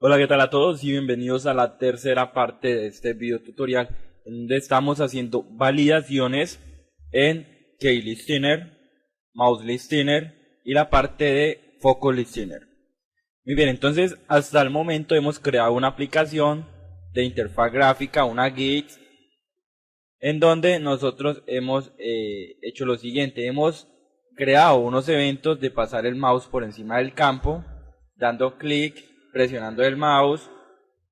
Hola, ¿qué tal a todos? Y bienvenidos a la tercera parte de este video tutorial, en donde estamos haciendo validaciones en KeyListener, MouseListener y la parte de FocusListener. Muy bien, entonces hasta el momento hemos creado una aplicación de interfaz gráfica, una Git, en donde nosotros hemos hecho lo siguiente. Hemos creado unos eventos de pasar el mouse por encima del campo, dando clic, presionando el mouse,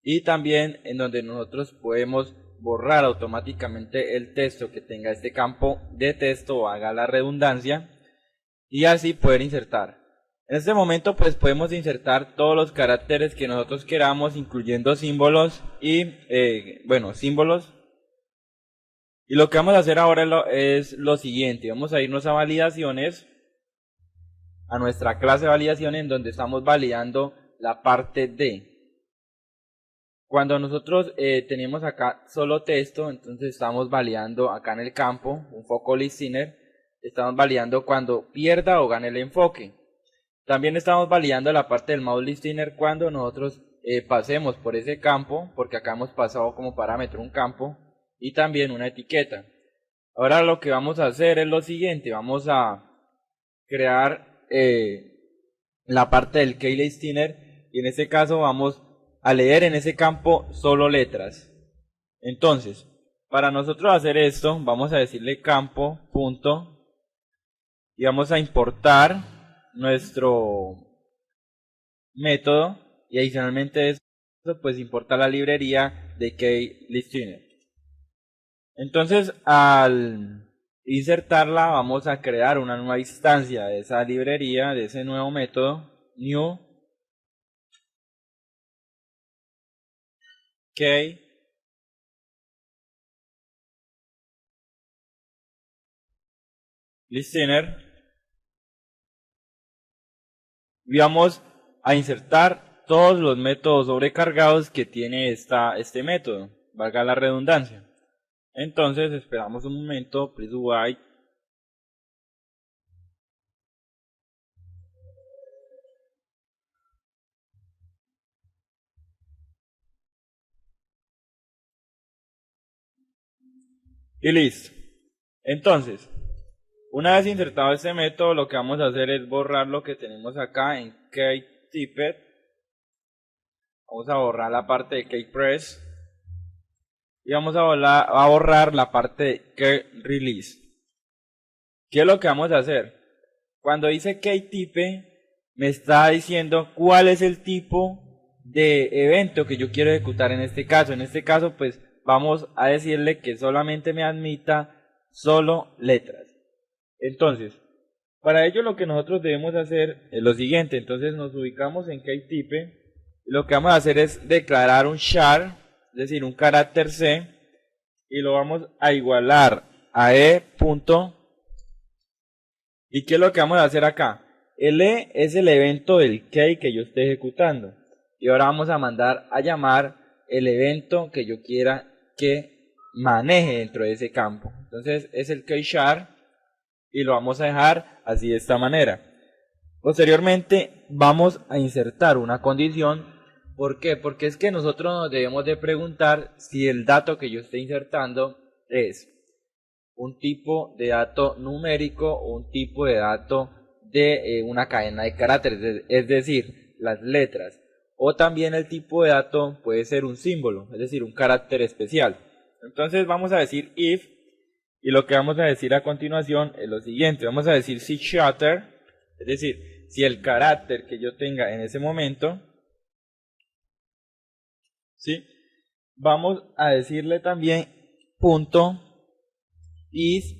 y también en donde nosotros podemos borrar automáticamente el texto que tenga este campo de texto, o haga la redundancia, y así poder insertar. En este momento pues podemos insertar todos los caracteres que nosotros queramos, incluyendo símbolos y símbolos. Y lo que vamos a hacer ahora es lo siguiente. Vamos a irnos a validaciones, a nuestra clase de validación, en donde estamos validando la parte de. Cuando nosotros tenemos acá solo texto, entonces estamos validando acá en el campo un FocusListener. Estamos validando cuando pierda o gane el enfoque. También estamos validando la parte del MouseListener cuando nosotros pasemos por ese campo, porque acá hemos pasado como parámetro un campo y también una etiqueta. Ahora lo que vamos a hacer es lo siguiente. Vamos a crear la parte del KeyListener, y en este caso vamos a leer en ese campo solo letras. Entonces, para nosotros hacer esto, vamos a decirle campo punto y vamos a importar nuestro método, y adicionalmente eso pues importa la librería de KeyListener. Entonces, al insertarla, vamos a crear una nueva instancia de esa librería, de ese nuevo método, new KeyListener, y vamos a insertar todos los métodos sobrecargados que tiene este método, valga la redundancia. Entonces esperamos un momento, please wait. Y listo. Entonces, una vez insertado este método, lo que vamos a hacer es borrar lo que tenemos acá en KeyTyped. Vamos a borrar la parte de KeyPress. Y vamos a borrar la parte de KeyRelease. ¿Qué es lo que vamos a hacer? Cuando dice KeyType, me está diciendo cuál es el tipo de evento que yo quiero ejecutar en este caso. En este caso, pues vamos a decirle que solamente me admita solo letras. Entonces, para ello lo que nosotros debemos hacer es lo siguiente. Entonces nos ubicamos en KeyType. Y lo que vamos a hacer es declarar un char, es decir, un carácter C, y lo vamos a igualar a E. ¿Y qué es lo que vamos a hacer acá? El E es el evento del key que yo esté ejecutando. Y ahora vamos a mandar a llamar el evento que yo quiera que maneje dentro de ese campo. Entonces es el keyChar, y lo vamos a dejar así, de esta manera. Posteriormente vamos a insertar una condición. ¿Por qué? Porque es que nosotros nos debemos de preguntar si el dato que yo esté insertando es un tipo de dato numérico o un tipo de dato de una cadena de caracteres, es decir, las letras. O también el tipo de dato puede ser un símbolo, es decir, un carácter especial. Entonces vamos a decir if, y lo que vamos a decir a continuación es lo siguiente. Vamos a decir si shatter, es decir, si el carácter que yo tenga en ese momento, ¿sí? Vamos a decirle también punto is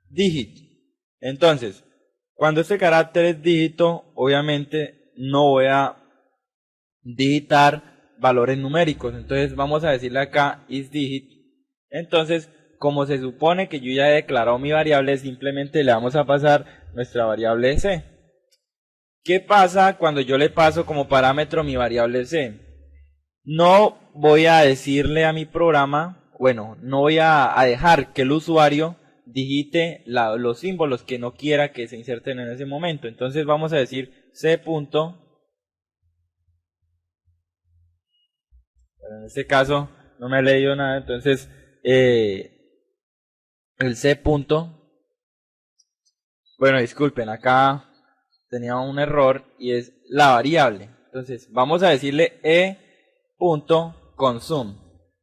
digit. Entonces, cuando este carácter es dígito, obviamente no voy a digitar valores numéricos. Entonces vamos a decirle acá isDigit. Entonces, como se supone que yo ya he declarado mi variable, simplemente le vamos a pasar nuestra variable C. ¿Qué pasa cuando yo le paso como parámetro mi variable C? No voy a decirle a mi programa, bueno, no voy a dejar que el usuario digite los símbolos que no quiera que se inserten en ese momento. Entonces vamos a decir C punto. Pero en este caso no me ha leído nada, entonces el C punto. Bueno, disculpen, acá tenía un error y es la variable. Entonces vamos a decirle e.consume.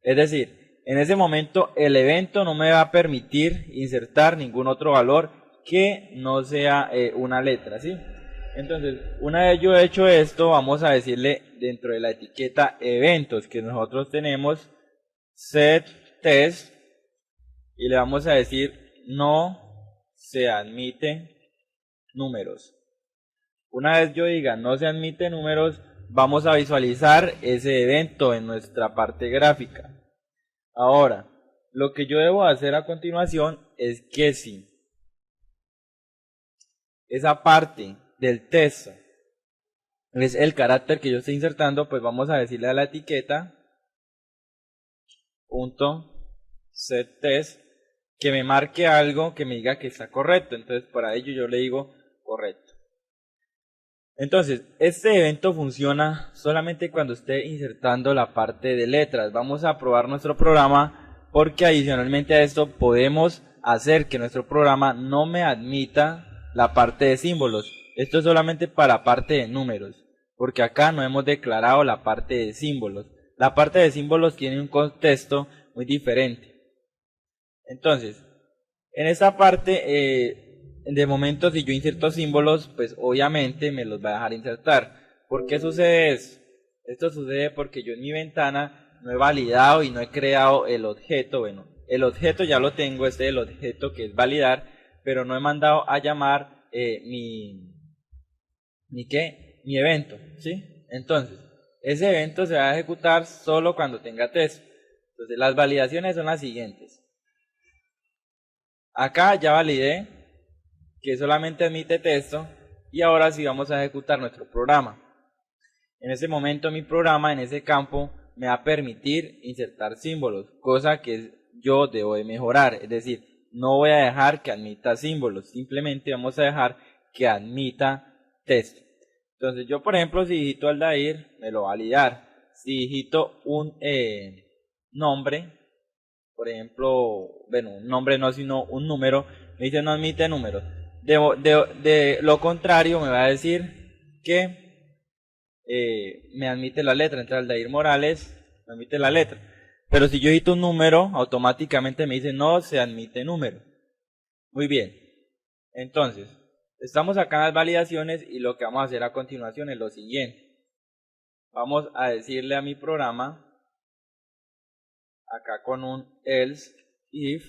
Es decir, en ese momento el evento no me va a permitir insertar ningún otro valor que no sea una letra, ¿sí? Entonces, una vez yo he hecho esto, vamos a decirle dentro de la etiqueta eventos que nosotros tenemos set test y le vamos a decir no se admite números. Una vez yo diga no se admite números, vamos a visualizar ese evento en nuestra parte gráfica. Ahora, lo que yo debo hacer a continuación es que si esa parte del texto es el carácter que yo estoy insertando, pues vamos a decirle a la etiqueta .setTest que me marque algo que me diga que está correcto. Entonces para ello yo le digo correcto. Entonces este evento funciona solamente cuando esté insertando la parte de letras. Vamos a probar nuestro programa porque adicionalmente a esto podemos hacer que nuestro programa no me admita la parte de símbolos. Esto es solamente para la parte de números, porque acá no hemos declarado la parte de símbolos. La parte de símbolos tiene un contexto muy diferente. Entonces, en esta parte, de momento si yo inserto símbolos, pues obviamente me los va a dejar insertar. ¿Por qué sucede eso? Esto sucede porque yo en mi ventana no he validado y no he creado el objeto. Bueno, el objeto ya lo tengo, este es el objeto que es validar, pero no he mandado a llamar mi evento, ¿sí? Entonces, ese evento se va a ejecutar solo cuando tenga texto. Entonces, las validaciones son las siguientes. Acá ya validé que solamente admite texto y ahora sí vamos a ejecutar nuestro programa. En ese momento mi programa en ese campo me va a permitir insertar símbolos, cosa que yo debo de mejorar, es decir, no voy a dejar que admita símbolos, simplemente vamos a dejar que admita texto. Entonces yo por ejemplo si digito Aldair me lo va a validar, si digito un nombre, por ejemplo, bueno, un nombre no sino un número, me dice no admite números. De lo contrario me va a decir que me admite la letra. Entonces Aldair Morales me admite la letra, pero si yo edito un número automáticamente me dice no se admite número. Muy bien, entonces estamos acá en las validaciones y lo que vamos a hacer a continuación es lo siguiente. Vamos a decirle a mi programa acá con un else if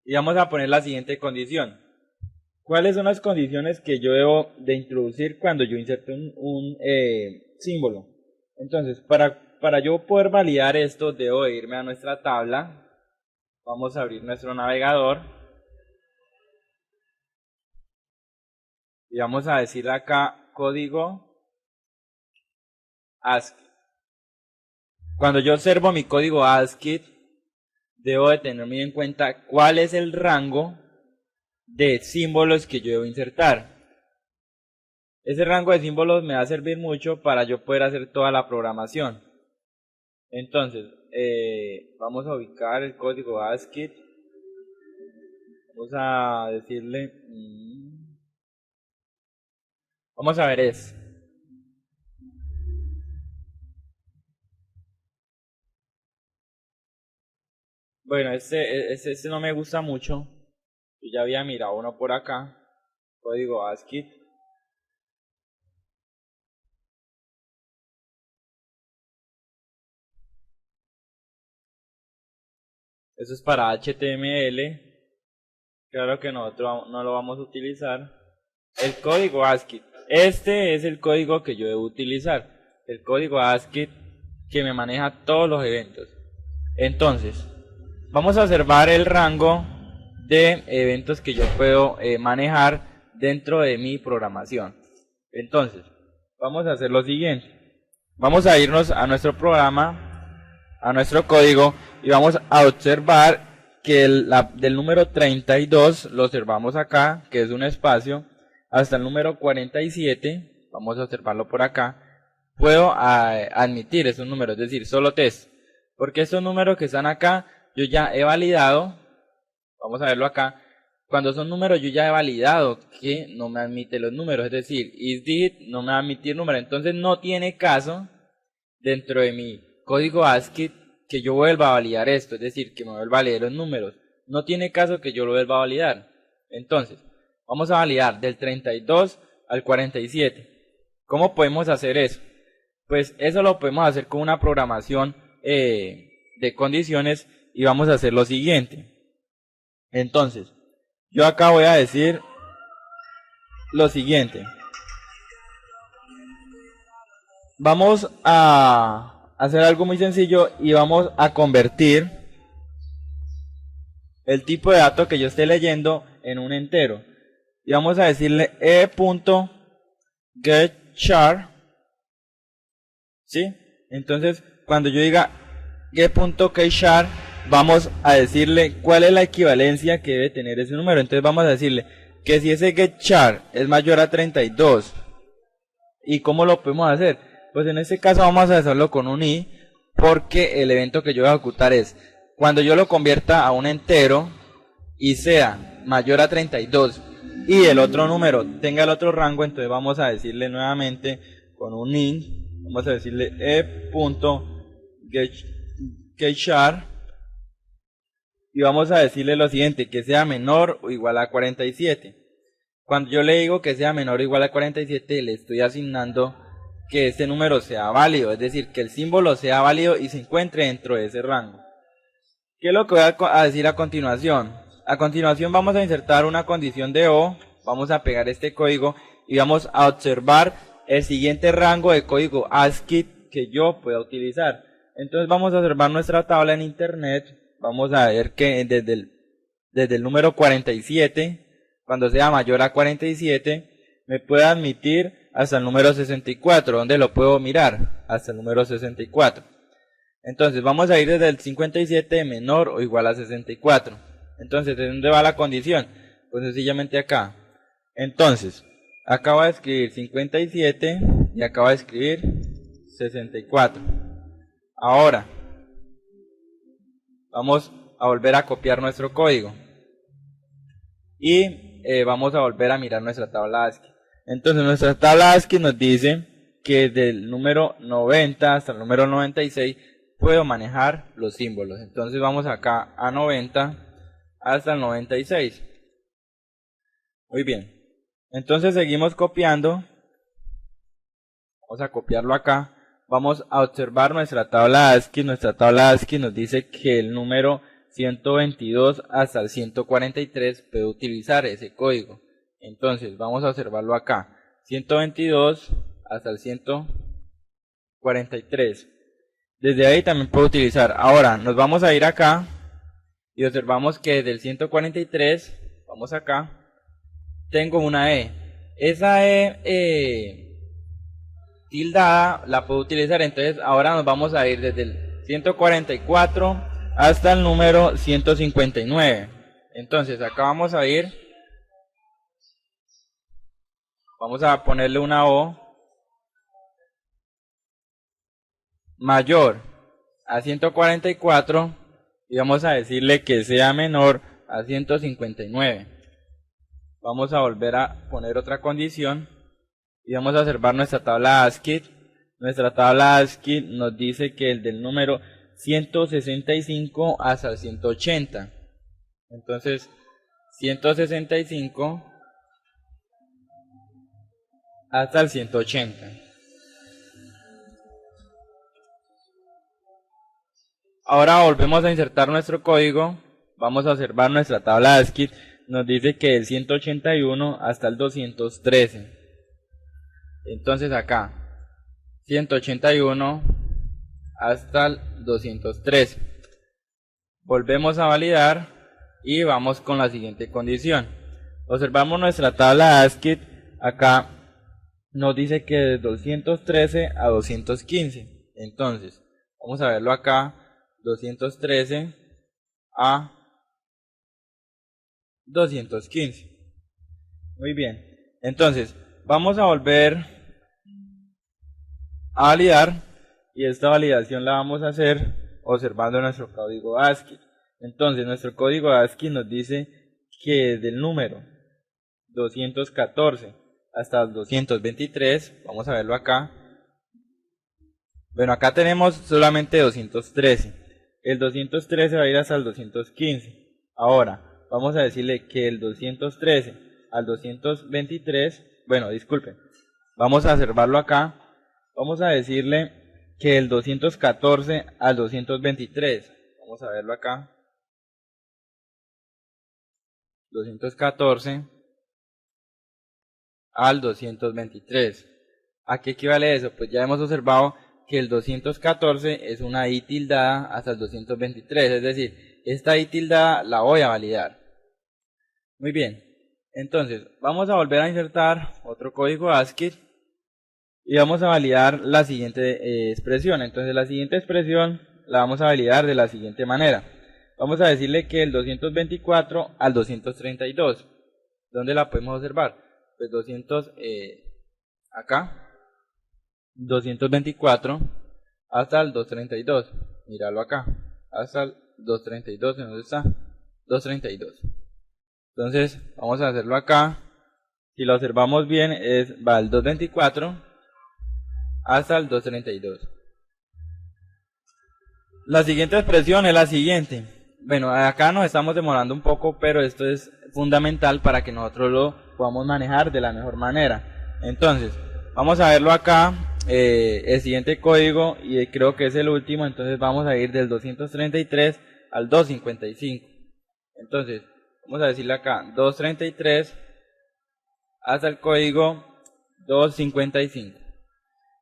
y vamos a poner la siguiente condición. ¿Cuáles son las condiciones que yo debo de introducir cuando yo inserto un símbolo? Entonces, para yo poder validar esto, debo de irme a nuestra tabla. Vamos a abrir nuestro navegador. Y vamos a decir acá código ASCII. Cuando yo observo mi código ASCII, debo de tener muy en cuenta cuál es el rango de símbolos que yo debo insertar. Ese rango de símbolos me va a servir mucho para yo poder hacer toda la programación. Entonces, vamos a ubicar el código ASCII. Vamos a decirle... Vamos a ver eso. Bueno, este no me gusta mucho. Yo ya había mirado uno por acá. Código ASCII. Eso es para HTML. Claro que nosotros no lo vamos a utilizar. El código ASCII. Este es el código que yo debo utilizar. El código ASCII que me maneja todos los eventos. Entonces, vamos a observar el rango de eventos que yo puedo manejar dentro de mi programación. Entonces, vamos a hacer lo siguiente. Vamos a irnos a nuestro programa a nuestro código y vamos a observar que del número 32 lo observamos acá, que es un espacio, hasta el número 47, vamos a observarlo por acá, puedo admitir esos números, es decir, solo test, porque estos números que están acá, yo ya he validado, vamos a verlo acá, cuando son números yo ya he validado que no me admite los números, es decir, isDigit no me va a admitir números, entonces no tiene caso dentro de mi código ASCII que yo vuelva a validar esto, es decir, que me vuelva a leer los números, no tiene caso que yo lo vuelva a validar. Entonces, vamos a validar del 32 al 47. ¿Cómo podemos hacer eso? Pues eso lo podemos hacer con una programación de condiciones y vamos a hacer lo siguiente. Entonces, yo acá voy a decir lo siguiente. Vamos a hacer algo muy sencillo y vamos a convertir el tipo de dato que yo esté leyendo en un entero. Y vamos a decirle e.getChar, ¿sí? Entonces, cuando yo diga get.getChar, vamos a decirle cuál es la equivalencia que debe tener ese número. Entonces vamos a decirle que si ese getChar es mayor a 32, ¿y cómo lo podemos hacer? Pues en este caso vamos a hacerlo con un i, porque el evento que yo voy a ejecutar es cuando yo lo convierta a un entero y sea mayor a 32 y el otro número tenga el otro rango, entonces vamos a decirle nuevamente con un int, vamos a decirle e.getChar y vamos a decirle lo siguiente, que sea menor o igual a 47. Cuando yo le digo que sea menor o igual a 47, le estoy asignando que este número sea válido, es decir, que el símbolo sea válido y se encuentre dentro de ese rango. ¿Qué es lo que voy a decir a continuación? A continuación vamos a insertar una condición de O, vamos a pegar este código y vamos a observar el siguiente rango de código ASCII que yo pueda utilizar. Entonces vamos a observar nuestra tabla en internet, vamos a ver que desde el número 47, cuando sea mayor a 47, me puede admitir hasta el número 64, ¿dónde lo puedo mirar? Hasta el número 64. Entonces vamos a ir desde el 57 menor o igual a 64. Entonces, ¿de dónde va la condición? Pues sencillamente acá. Entonces, acabo de escribir 57 y acabo de escribir 64. Ahora, vamos a volver a copiar nuestro código. Y vamos a volver a mirar nuestra tabla ASCII. Entonces, nuestra tabla ASCII nos dice que del número 90 hasta el número 96 puedo manejar los símbolos. Entonces, vamos acá a 90 hasta el 96. Muy bien. Entonces seguimos copiando. Vamos a copiarlo acá. Vamos a observar nuestra tabla ASCII. Nuestra tabla ASCII nos dice que el número 122 hasta el 143 puede utilizar ese código. Entonces vamos a observarlo acá. 122 hasta el 143. Desde ahí también puedo utilizar. Ahora nos vamos a ir acá. Y observamos que del 143, vamos acá, tengo una E. Esa E tildada la puedo utilizar, entonces ahora nos vamos a ir desde el 144 hasta el número 159. Entonces acá vamos a ir, vamos a ponerle una O mayor a 144. Y vamos a decirle que sea menor a 159. Vamos a volver a poner otra condición y vamos a observar nuestra tabla ASCII. Nuestra tabla ASCII nos dice que el del número 165 hasta el 180. Entonces, 165 hasta el 180. Ahora volvemos a insertar nuestro código, vamos a observar nuestra tabla ASCII, nos dice que del 181 hasta el 213. Entonces acá, 181 hasta el 213. Volvemos a validar y vamos con la siguiente condición. Observamos nuestra tabla ASCII, acá nos dice que de 213 a 215. Entonces, vamos a verlo acá. 213 a 215. Muy bien. Entonces, vamos a volver a validar y esta validación la vamos a hacer observando nuestro código ASCII. Entonces, nuestro código ASCII nos dice que del número 214 hasta el 223, vamos a verlo acá. Bueno, acá tenemos solamente 213. El 213 va a ir hasta el 215. Ahora, vamos a decirle que el 213 al 223, bueno, disculpen, vamos a observarlo acá. Vamos a decirle que el 214 al 223, vamos a verlo acá. 214 al 223. ¿A qué equivale eso? Pues ya hemos observado que el 214 es una i tildada hasta el 223, es decir, esta i tildada la voy a validar. Muy bien, entonces vamos a volver a insertar otro código ASCII y vamos a validar la siguiente expresión. Entonces la siguiente expresión la vamos a validar de la siguiente manera. Vamos a decirle que el 224 al 232, ¿dónde la podemos observar? Pues 200, acá, 224 hasta el 232, míralo acá, hasta el 232, ¿en dónde está? 232. Entonces, vamos a hacerlo acá, si lo observamos bien, va el 224 hasta el 232. La siguiente expresión es la siguiente. Bueno, acá nos estamos demorando un poco, pero esto es fundamental para que nosotros lo podamos manejar de la mejor manera. Entonces, vamos a verlo acá, el siguiente código, y creo que es el último, entonces vamos a ir del 233 al 255. Entonces, vamos a decirle acá, 233 hasta el código 255.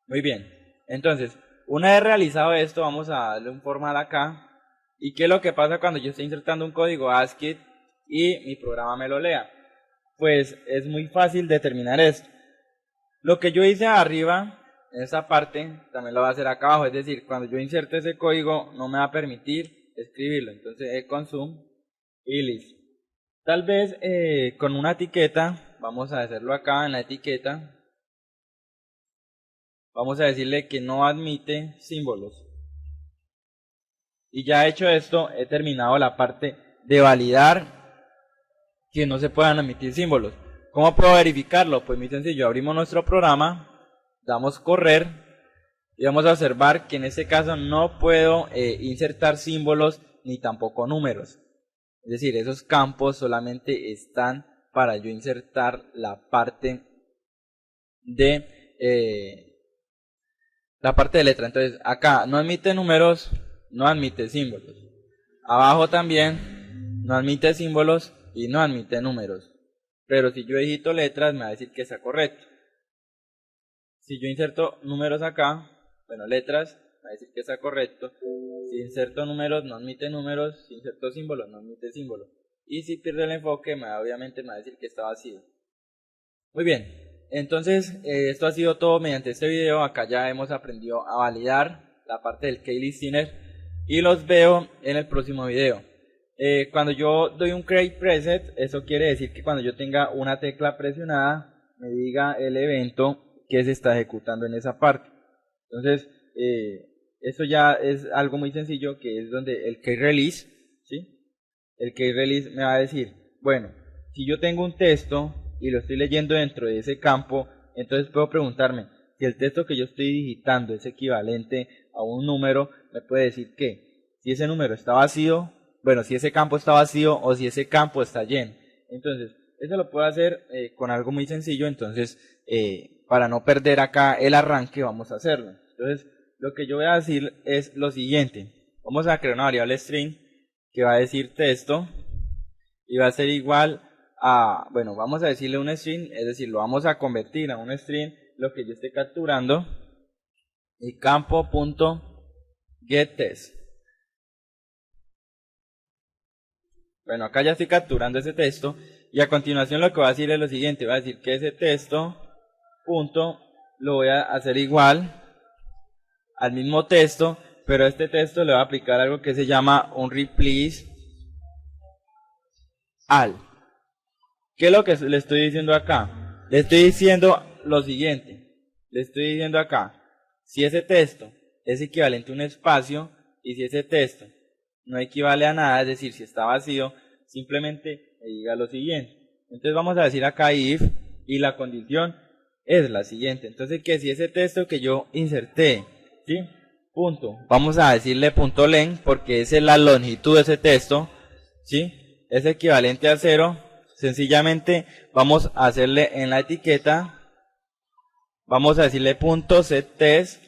Muy bien, entonces, una vez realizado esto, vamos a darle un formal acá. ¿Y qué es lo que pasa cuando yo estoy insertando un código ASCII y mi programa me lo lea? Pues es muy fácil determinar esto. Lo que yo hice arriba, en esa parte, también lo voy a hacer acá abajo. Es decir, cuando yo inserte ese código, no me va a permitir escribirlo. Entonces, econsum y listo. Tal vez con una etiqueta, vamos a hacerlo acá en la etiqueta. Vamos a decirle que no admite símbolos. Y ya hecho esto, he terminado la parte de validar que no se puedan emitir símbolos. ¿Cómo puedo verificarlo? Pues muy sencillo, abrimos nuestro programa, damos correr y vamos a observar que en este caso no puedo insertar símbolos ni tampoco números. Es decir, esos campos solamente están para yo insertar la parte de letra. Entonces acá no admite números, no admite símbolos. Abajo también no admite símbolos y no admite números. Pero si yo digito letras me va a decir que está correcto. Si yo inserto números acá, bueno, letras, me va a decir que está correcto. Si inserto números, no admite números. Si inserto símbolos, no admite símbolos. Y si pierde el enfoque, obviamente me va a decir que está vacío. Muy bien, entonces esto ha sido todo mediante este video. Acá ya hemos aprendido a validar la parte del Keylistiner y los veo en el próximo video. Cuando yo doy un create preset, eso quiere decir que cuando yo tenga una tecla presionada, me diga el evento que se está ejecutando en esa parte. Entonces, eso ya es algo muy sencillo, que es donde el keyrelease, ¿sí? El keyrelease me va a decir, bueno, si yo tengo un texto y lo estoy leyendo dentro de ese campo, entonces puedo preguntarme si el texto que yo estoy digitando es equivalente a un número. Me puede decir que si ese número está vacío, bueno, si ese campo está vacío o si ese campo está lleno. Entonces, eso lo puedo hacer con algo muy sencillo. Entonces, para no perder acá el arranque, vamos a hacerlo. Entonces, lo que yo voy a decir es lo siguiente. Vamos a crear una variable string que va a decir texto y va a ser igual a, bueno, vamos a decirle un string, es decir, lo vamos a convertir a un string lo que yo esté capturando, y campo.getText. Bueno, acá ya estoy capturando ese texto y a continuación lo que voy a decir es lo siguiente. Voy a decir que ese texto punto lo voy a hacer igual al mismo texto, pero a este texto le voy a aplicar algo que se llama un replace all. ¿Qué es lo que le estoy diciendo acá? Le estoy diciendo lo siguiente. Le estoy diciendo acá, si ese texto es equivalente a un espacio y si ese texto no equivale a nada, es decir, si está vacío, simplemente me diga lo siguiente. Entonces vamos a decir acá if y la condición es la siguiente. Entonces que si ese texto que yo inserté, ¿sí? Punto. Vamos a decirle punto len porque esa es la longitud de ese texto, ¿sí? Es equivalente a 0. Sencillamente vamos a hacerle en la etiqueta, vamos a decirle punto setText,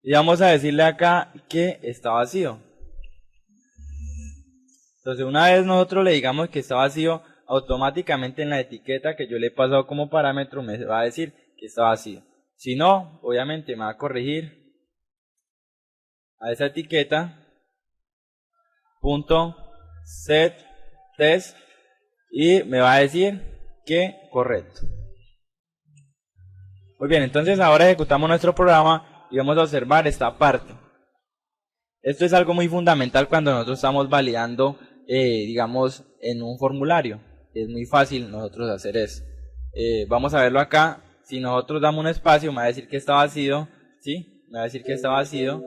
y vamos a decirle acá que está vacío. Entonces una vez nosotros le digamos que está vacío, automáticamente en la etiqueta que yo le he pasado como parámetro me va a decir que está vacío. Si no, obviamente me va a corregir a esa etiqueta punto setText y me va a decir que correcto. Muy bien, entonces ahora ejecutamos nuestro programa y vamos a observar esta parte. Esto es algo muy fundamental cuando nosotros estamos validando, digamos, en un formulario. Es muy fácil nosotros hacer eso. Vamos a verlo acá. Si nosotros damos un espacio, me va a decir que está vacío, ¿sí? Me va a decir que está vacío.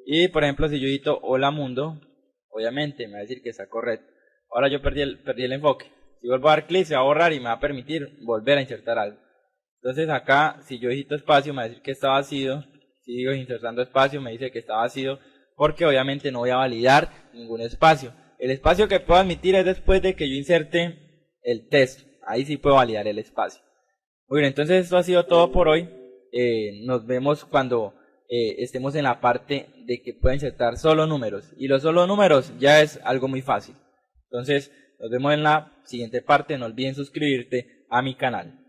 Y, por ejemplo, si yo edito hola mundo, obviamente me va a decir que está correcto. Ahora yo perdí el enfoque. Si vuelvo a dar clic, se va a borrar y me va a permitir volver a insertar algo. Entonces acá, si yo edito espacio, me va a decir que está vacío. Si digo insertando espacio, me dice que está vacío, porque obviamente no voy a validar ningún espacio. El espacio que puedo admitir es después de que yo inserte el texto. Ahí sí puedo validar el espacio. Muy bien, entonces esto ha sido todo por hoy. Nos vemos cuando estemos en la parte de que pueda insertar solo números. Y los solo números ya es algo muy fácil. Entonces, nos vemos en la siguiente parte. No olviden suscribirte a mi canal.